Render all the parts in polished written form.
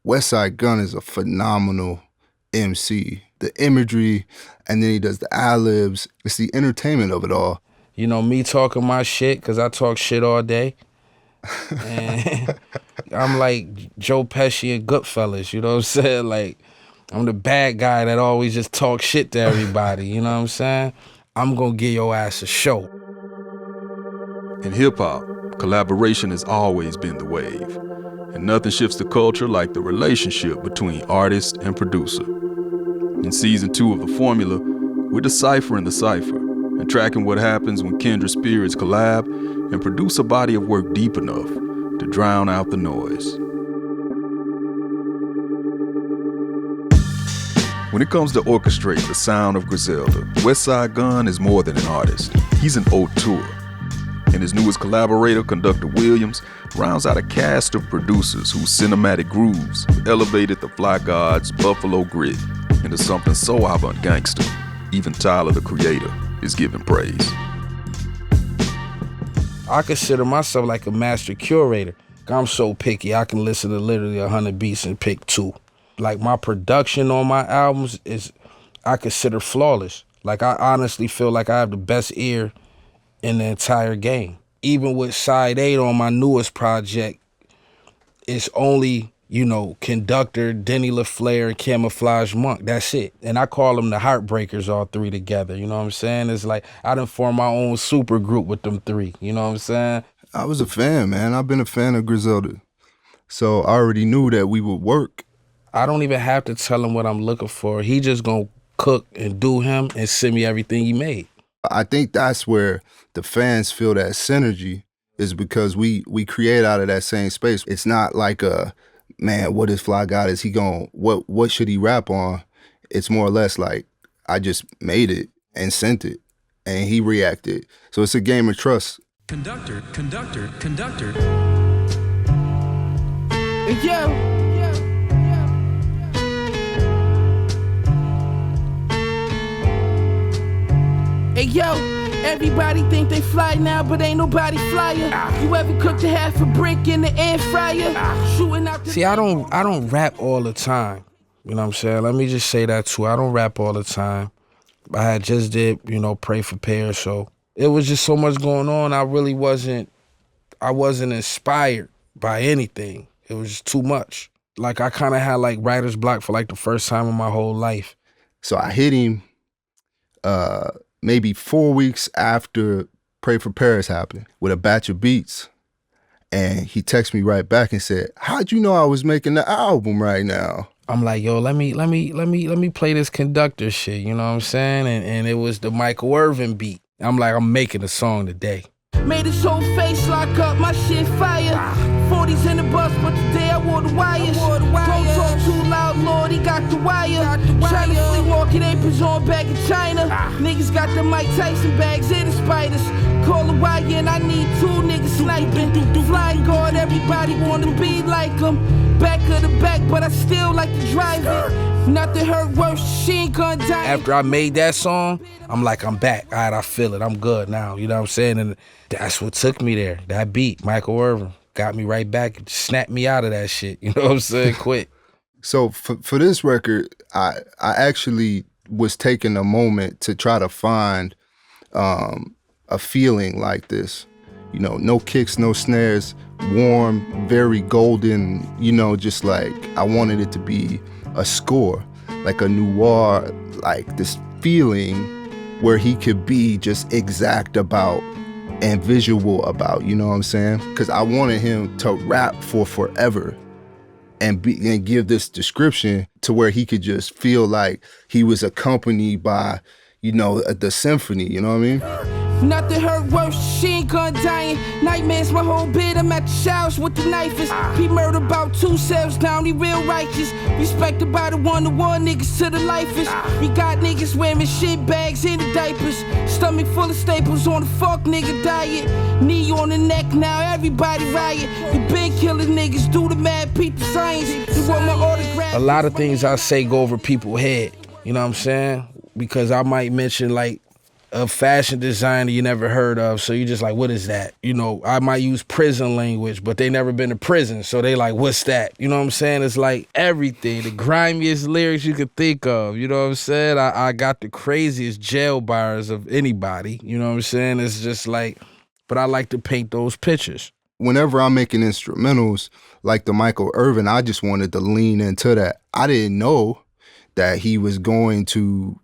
Westside Gunn is a phenomenal MC. The imagery, and then he does the ad-libs. It's the entertainment of it all. You know, me talking my shit, because I talk shit all day. And I'm like Joe Pesci and Goodfellas, you know what I'm saying? Like, I'm the bad guy that always just talk shit to everybody, you know what I'm saying? I'm gonna give your ass a show. In hip-hop, collaboration has always been the wave. And nothing shifts the culture like the relationship between artist and producer. In season 2 of The Formula, we're deciphering the cipher and tracking what happens when kindred spirits collab and produce a body of work deep enough to drown out the noise. When it comes to orchestrating the sound of Griselda, Westside Gunn is more than an artist. He's an auteur. And his newest collaborator, Conductor Williams, rounds out a cast of producers whose cinematic grooves elevated the Fly God's Buffalo grit into something so avant-gangster, even Tyler, the Creator, is giving praise. I consider myself like a master curator. I'm so picky, I can listen to literally 100 beats and pick 2. Like, my production on my albums is, I consider flawless. Like, I honestly feel like I have the best ear in the entire game. Even with Side 8 on my newest project, it's only, you know, Conductor, Denny LaFleur, and Camouflage Monk. That's it. And I call them the Heartbreakers, all 3 together. You know what I'm saying? It's like I done formed my own super group with them 3. You know what I'm saying? I was a fan, man. I've been a fan of Griselda. So I already knew that we would work. I don't even have to tell him what I'm looking for. He just gonna cook and do him and send me everything he made. I think that's where the fans feel that synergy, is because we create out of that same space. It's not like man, what is Fly God? Is he what should he rap on? It's more or less like, I just made it and sent it and he reacted. So it's a game of trust. Conductor. Yo. Hey yo, everybody think they fly now, but ain't nobody flyer. You ever cooked a half a brick in the air fryer? Shooting out the... See, I don't rap all the time. You know what I'm saying? Let me just say that too. I don't rap all the time. I had just did, you know, Pray for Pear, so it was just so much going on. I wasn't inspired by anything. It was just too much. Like, I kind of had like writer's block for like the first time in my whole life. So I hit him maybe 4 weeks after Pray for Paris happened with a batch of beats. And he texted me right back and said, "How'd you know I was making the album right now?" I'm like, yo, let me play this Conductor shit, you know what I'm saying? And it was the Michael Irvin beat. I'm like, I'm making a song today. Made his whole face lock up, my shit fire. 40s in the bus, but today I wore the wires. Don't talk too loud, Lord, he got the wire. China sleepwalking aprons on back in China. Niggas got the Mike Tyson bags and the spiders. Call the wire and I need 2 niggas sniping. Flying guard, everybody wanna be like him. Back of the back, but I still like to drive it. Nothing hurt worse, she ain't gonna die. After I made that song, I'm like, I'm back. All right, I feel it. I'm good now. You know what I'm saying? And that's what took me there. That beat, Michael Irvin, got me right back, snapped me out of that shit. You know what I'm saying? Quick. So for this record, I actually was taking a moment to try to find a feeling like this. You know, no kicks, no snares, warm, very golden, you know, just like I wanted it to be a score, like a noir, like this feeling where he could be just exact about and visual about, you know what I'm saying? Because I wanted him to rap for forever and give this description to where he could just feel like he was accompanied by, you know, the symphony, you know what I mean? Nothing hurt worse, she ain't gonna die. Nightmares my whole bed, I'm at the showers with the knifers. He murdered about 2 cells down, he real righteous. Respected by the one-to-one niggas to the lifers. We got niggas wearing shit bags in the diapers. Stomach full of staples on the fuck nigga diet. Knee on the neck, now everybody riot. We been killing niggas, do the mad people science. They want my autograph. A lot of things I say go over people's head, you know what I'm saying? Because I might mention like a fashion designer you never heard of, so you just like, what is that? You know, I might use prison language, but they never been to prison, so they like, what's that? You know what I'm saying? It's like everything, the grimiest lyrics you could think of, you know what I'm saying? I got the craziest jail bars of anybody, you know what I'm saying? It's just like, but I like to paint those pictures. Whenever I'm making instrumentals like the Michael Irvin, I just wanted to lean into that. I didn't know that he was going to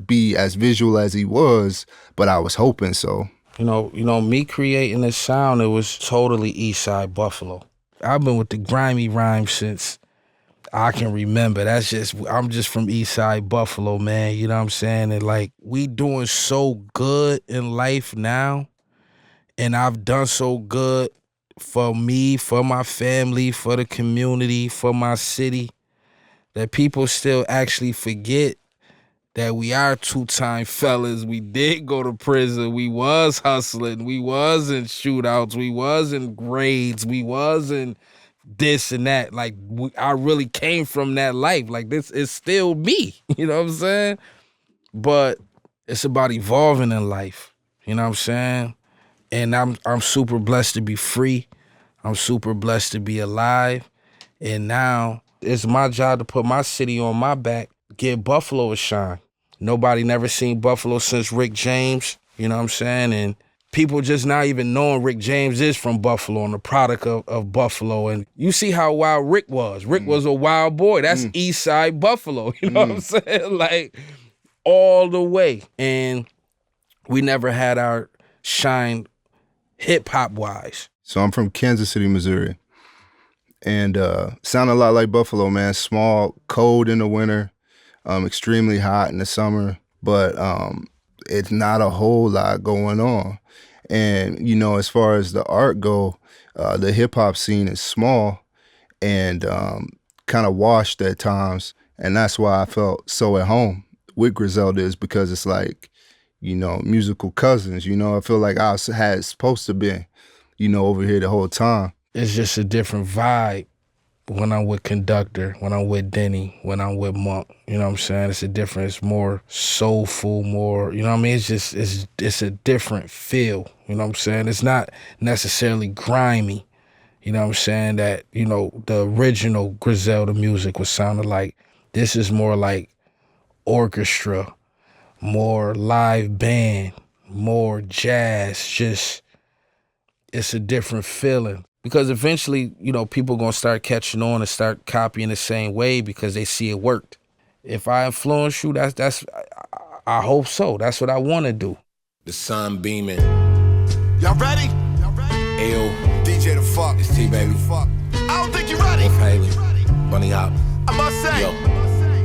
be as visual as he was, but I was hoping so. You know, me creating this sound, it was totally Eastside Buffalo. I've been with the grimy rhyme since I can remember. I'm just from Eastside Buffalo, man. You know what I'm saying? And like, we doing so good in life now, and I've done so good for me, for my family, for the community, for my city, that people still actually forget that we are two-time fellas. We did go to prison. We was hustling. We was in shootouts. We was in grades. We was in this and that. Like, I really came from that life. Like, this is still me. You know what I'm saying? But it's about evolving in life. You know what I'm saying? And I'm super blessed to be free. I'm super blessed to be alive. And now it's my job to put my city on my back, give Buffalo a shine. Nobody never seen Buffalo since Rick James, you know what I'm saying? And people just not even knowing Rick James is from Buffalo and the product of Buffalo. And you see how wild Rick was. Rick was a wild boy. That's East Side Buffalo, you know what I'm saying? Like, all the way. And we never had our shine hip-hop wise. So I'm from Kansas City, Missouri. And sound a lot like Buffalo, man. Small, cold in the winter. Extremely hot in the summer, but it's not a whole lot going on. And, you know, as far as the art go, the hip hop scene is small and kind of washed at times. And that's why I felt so at home with Griselda, is because it's like, you know, musical cousins. You know, I feel like I had supposed to be, you know, over here the whole time. It's just a different vibe when I'm with Conductor, when I'm with Denny, when I'm with Monk. You know what I'm saying? It's a different, it's more soulful, more, you know what I mean? It's just, it's a different feel. You know what I'm saying? It's not necessarily grimy. You know what I'm saying? That, you know, the original Griselda music was sounding like. This is more like orchestra, more live band, more jazz. Just, it's a different feeling. Because eventually, you know, people gonna start catching on and start copying the same way because they see it worked. If I influence you, I hope so. That's what I want to do. The sun beaming. Y'all ready? Ayo, DJ the fuck. it's T baby. I don't think you're ready. Wolf Haley, Bunny Hop. I must say, Yo.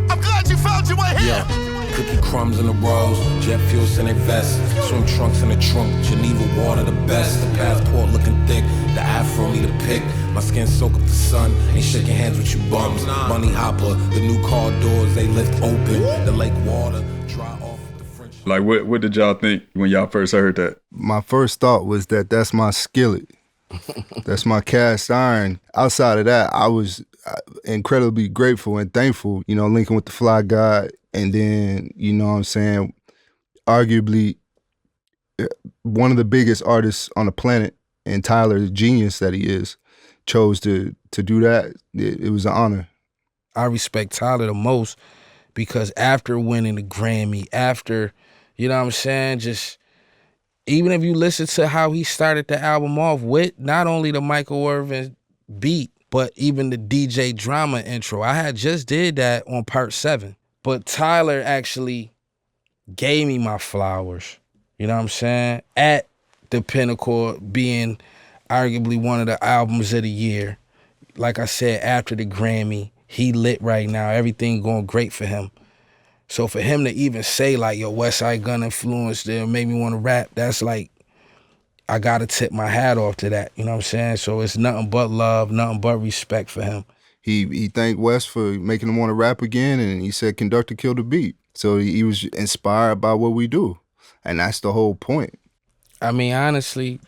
I'm glad you found your way here. Yo. Cookie crumbs in the rolls, jet fuels in their vests, swim trunks in the trunk, Geneva water the best, the passport looking thick, the afro need a pick, my skin soak up the sun, ain't shaking hands with you bums, Bunny Hopper, the new car doors they lift open, the lake water dry off the French. Like, what did y'all think when y'all first heard that? My first thought was that that's my skillet. That's my cast iron. Outside of that, I was incredibly grateful and thankful, you know, linking with the Fly God. And then, you know what I'm saying, arguably one of the biggest artists on the planet, and Tyler, the genius that he is, chose to do that. It was an honor. I respect Tyler the most because after winning the Grammy, after, you know what I'm saying, just even if you listen to how he started the album off with not only the Michael Irvin beat, but even the DJ Drama intro. I had just did that on part 7. But Tyler actually gave me my flowers, you know what I'm saying? At the pinnacle, being arguably one of the albums of the year. Like I said, after the Grammy, he lit right now. Everything going great for him. So for him to even say like, yo, Westside Gunn influenced it, made me want to rap, that's like, I got to tip my hat off to that, you know what I'm saying? So it's nothing but love, nothing but respect for him. He thanked Wes for making him want to rap again, and he said Conductor killed the beat. So he was inspired by what we do, and that's the whole point. I mean, honestly,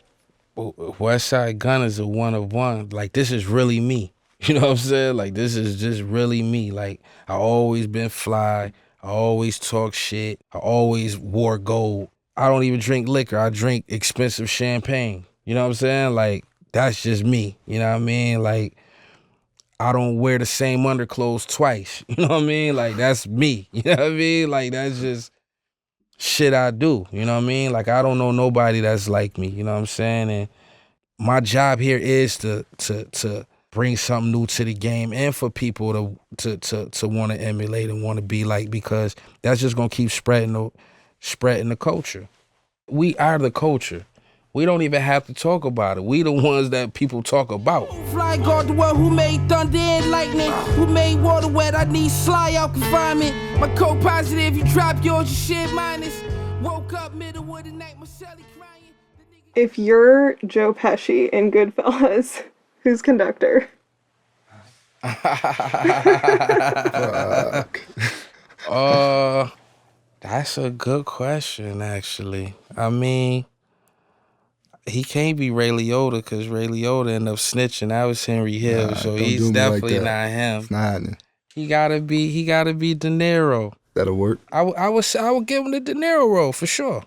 Westside Gunn is a one of one. Like, this is really me. You know what I'm saying? Like, this is just really me. Like, I always been fly. I always talk shit. I always wore gold. I don't even drink liquor. I drink expensive champagne. You know what I'm saying? Like, that's just me. You know what I mean? Like, I don't wear the same underclothes twice. You know what I mean? Like, that's me. You know what I mean? Like, that's just shit I do. You know what I mean? Like, I don't know nobody that's like me. You know what I'm saying? And my job here is to bring something new to the game and for people to want to emulate and want to be like, because that's just gonna keep spreading the culture. We are the culture. We don't even have to talk about it. We the ones that people talk about. Fly God, the one who made thunder and lightning, who made water wet. I need Sly out confinement. My co-positive, you drop yours, you shit minus. Woke up middle of the night, my Shelly crying. If you're Joe Pesci in Goodfellas, who's conductor? That's a good question, actually. I mean, he can't be Ray Liotta because Ray Liotta ended up snitching. That was Henry Hill, Nah, so don't he's do me like definitely that. not him. It's not happening. He gotta be De Niro. That'll work. I would give him the De Niro role for sure.